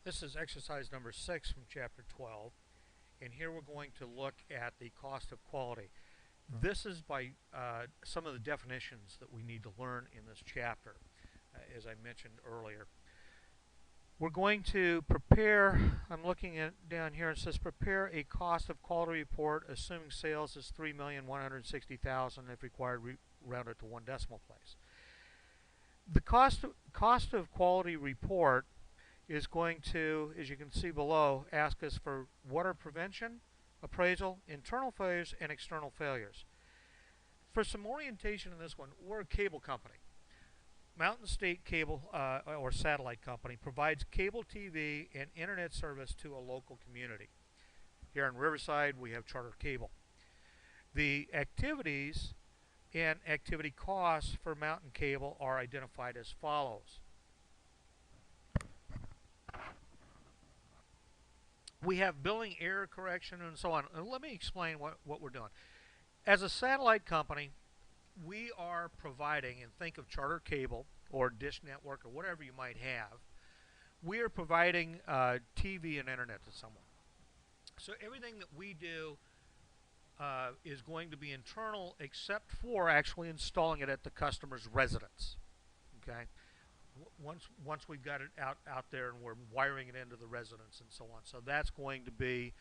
This is exercise number 6 from chapter 12, and here we're going to look at the cost of quality. This is by some of the definitions that we need to learn in this chapter, as I mentioned earlier. We're going to prepare, I'm looking at down here, it says prepare a cost of quality report assuming sales is 3,160,000 if required, round it to one decimal place. The cost of quality report is going to, as you can see below, ask us for water prevention, appraisal, internal failures, and external failures. For some orientation in this one, we're a cable company. Mountain State Cable or Satellite Company provides cable TV and internet service to a local community. Here in Riverside, we have Charter Cable. The activities and activity costs for Mountain Cable are identified as follows. We have billing error correction and so on. And let me explain what we're doing. As a satellite company, we are providing, and think of Charter Cable or Dish Network or whatever you might have, we are providing TV and internet to someone. So everything that we do is going to be internal except for actually installing it at the customer's residence. Okay. Once we've got it out there and we're wiring it into the residence and so on. So that's going to be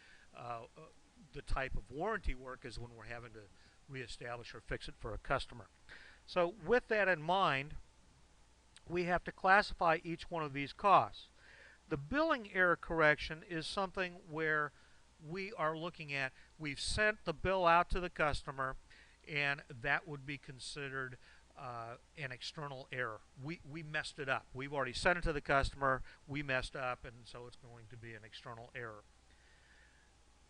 the type of warranty work is when we're having to reestablish or fix it for a customer. So with that in mind, we have to classify each one of these costs. The billing error correction is something where we are looking at, we've sent the bill out to the customer, and that would be considered an external error. We messed it up. We've already sent it to the customer, we messed up, and so it's going to be an external error.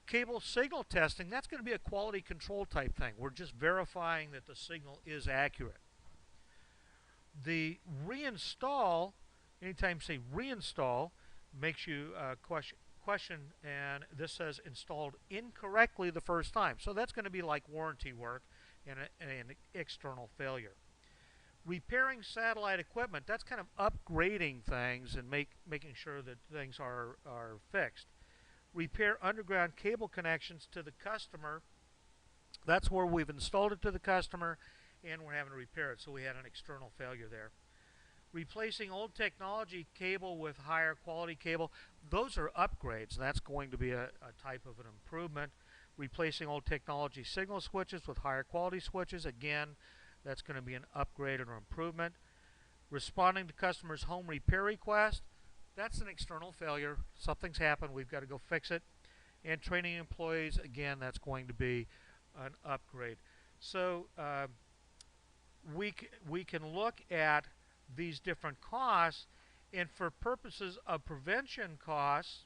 Cable signal testing, that's going to be a quality control type thing. We're just verifying that the signal is accurate. The reinstall, anytime you say reinstall, makes you question, and this says installed incorrectly the first time. So that's going to be like warranty work and an external failure. Repairing satellite equipment, that's kind of upgrading things and making sure that things are fixed. Repair underground cable connections to the customer, that's where we've installed it to the customer and we're having to repair it, so we had an external failure there. Replacing old technology cable with higher quality cable, those are upgrades. That's going to be a type of an improvement. Replacing old technology signal switches with higher quality switches, again, that's going to be an upgrade or improvement. Responding to customers' home repair request, that's an external failure. Something's happened, we've got to go fix it. And training employees, again, that's going to be an upgrade. So we can look at these different costs, and for purposes of prevention costs,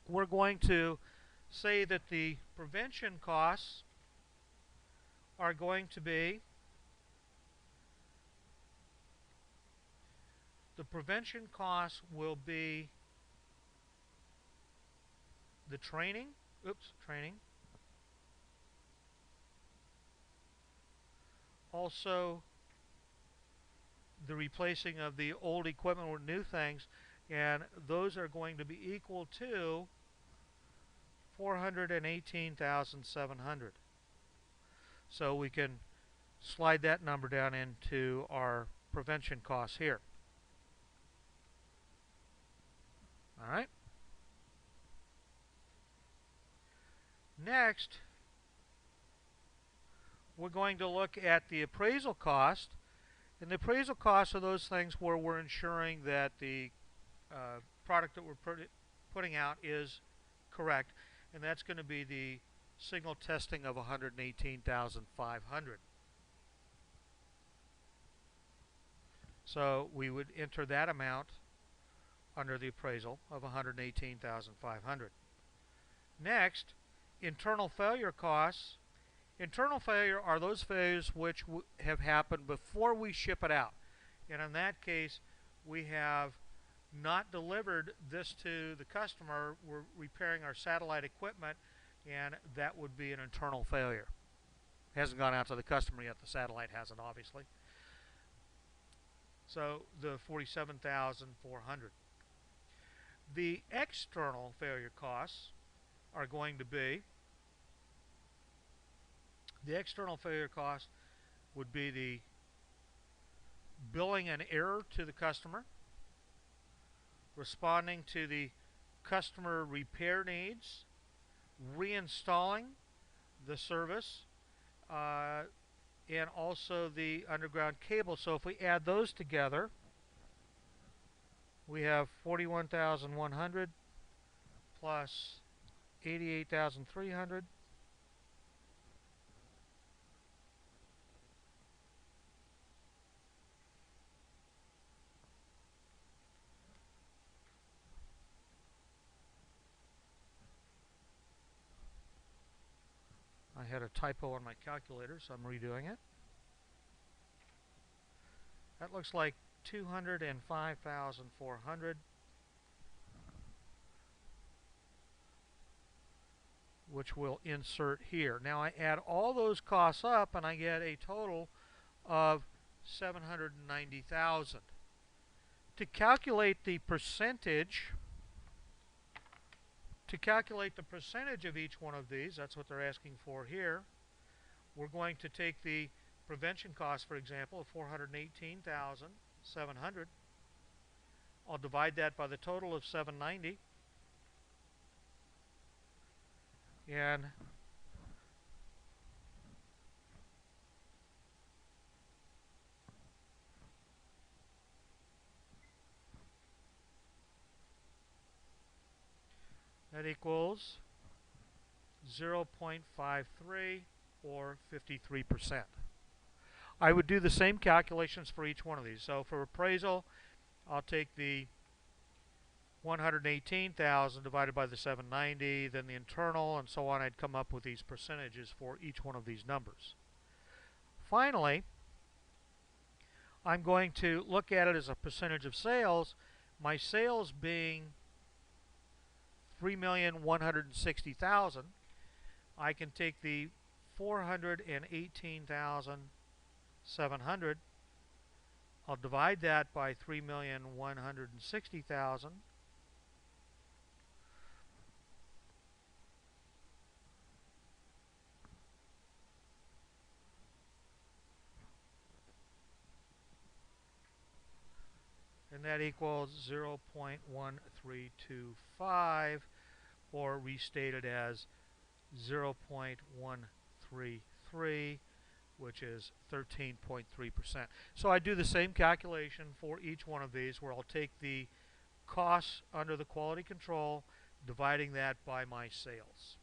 we're going to say that the prevention costs are going to be the prevention costs will be the training, also the replacing of the old equipment with new things, and those are going to be equal to 418,700. So we can slide that number down into our prevention costs here. All right. Next, we're going to look at the appraisal cost. And the appraisal costs are those things where we're ensuring that the product that we're putting out is correct. And that's going to be the signal testing of 118,500. So we would enter that amount under the appraisal of 118,500. Next, internal failure costs. Internal failure are those failures which have happened before we ship it out. And in that case, we have not delivered this to the customer. We're repairing our satellite equipment, and that would be an internal failure. It hasn't gone out to the customer yet. The satellite hasn't, obviously. So the 47,400. The external failure costs are going to be, the external failure cost would be the billing an error to the customer, responding to the customer repair needs, reinstalling the service, and also the underground cable. So if we add those together, we have 41,100 plus 88,300. I had a typo on my calculator, so I'm redoing it. That looks like 205,400, which we'll insert here. Now I add all those costs up and I get a total of 790,000. To calculate the percentage of each one of these, that's what they're asking for here, we're going to take the prevention cost, for example, of 418,700. I'll divide that by the total of 790, and that equals 0.53 or 53%. I would do the same calculations for each one of these. So for appraisal, I'll take the 118,000 divided by the 790, then the internal, and so on. I'd come up with these percentages for each one of these numbers. Finally, I'm going to look at it as a percentage of sales. My sales being 3,160,000, I can take the 418,700. I'll divide that by 3,160,000. And that equals 0.1325, or restated as 0.133, which is 13.3%. So I do the same calculation for each one of these, where I'll take the costs under the quality control, dividing that by my sales.